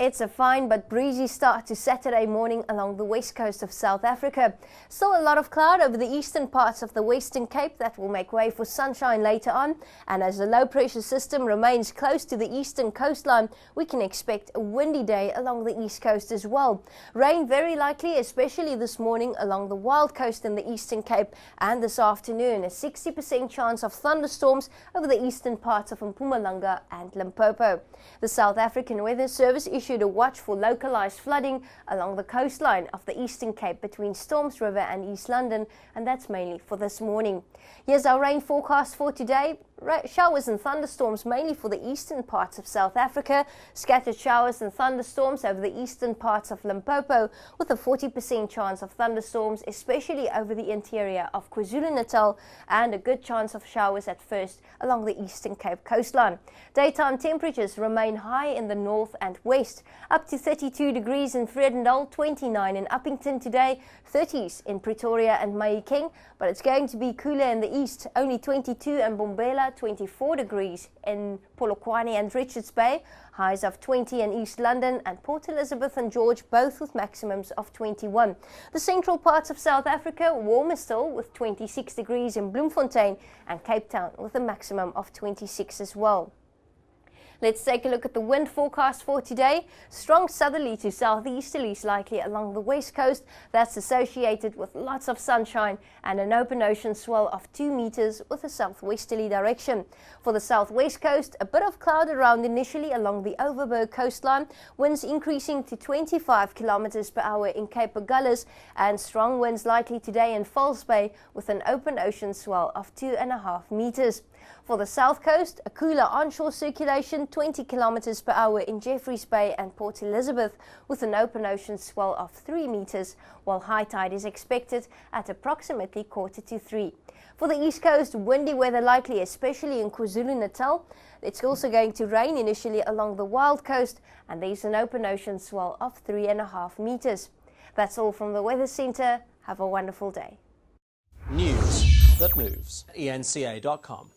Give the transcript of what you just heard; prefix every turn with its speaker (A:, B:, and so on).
A: It's a fine but breezy start to Saturday morning along the west coast of South Africa. Still a lot of cloud over the eastern parts of the Western Cape that will make way for sunshine later on. And as the low pressure system remains close to the eastern coastline, we can expect a windy day along the east coast as well. Rain very likely, especially this morning along the Wild Coast in the Eastern Cape, and this afternoon a 60% chance of thunderstorms over the eastern parts of Mpumalanga and Limpopo. The South African Weather Service issued a watch for localized flooding along the coastline of the Eastern Cape between Storms River and East London, and that's mainly for this morning. Here's our rain forecast for today. Showers and thunderstorms mainly for the eastern parts of South Africa, scattered showers and thunderstorms over the eastern parts of Limpopo, with a 40% chance of thunderstorms, especially over the interior of KwaZulu-Natal, and a good chance of showers at first along the Eastern Cape coastline. Daytime temperatures remain high in the north and west, up to 32 degrees in Vredendal, 29 in Uppington today, 30s in Pretoria and Mahikeng, but it's going to be cooler in the east, only 22 in Bombela, 24 degrees in Polokwane and Richards Bay, highs of 20 in East London, and Port Elizabeth and George both with maximums of 21. The central parts of South Africa warmer still with 26 degrees in Bloemfontein, and Cape Town with a maximum of 26 as well. Let's take a look at the wind forecast for today. Strong southerly to southeasterlies likely along the west coast. That's associated with lots of sunshine and an open ocean swell of 2 meters with a southwesterly direction. For the southwest coast, a bit of cloud around initially along the Overberg coastline. Winds increasing to 25 kilometers per hour in Cape Agulhas, and strong winds likely today in False Bay with an open ocean swell of 2.5 meters. For the south coast, a cooler onshore circulation, 20 kilometers per hour in Jeffreys Bay and Port Elizabeth, with an open ocean swell of 3 meters, while high tide is expected at approximately 2:45. For the east coast, windy weather likely, especially in KwaZulu-Natal. It's also going to rain initially along the Wild Coast, and there's an open ocean swell of 3.5 meters. That's all from the Weather Centre. Have a wonderful day.
B: News that moves. eNCA.com.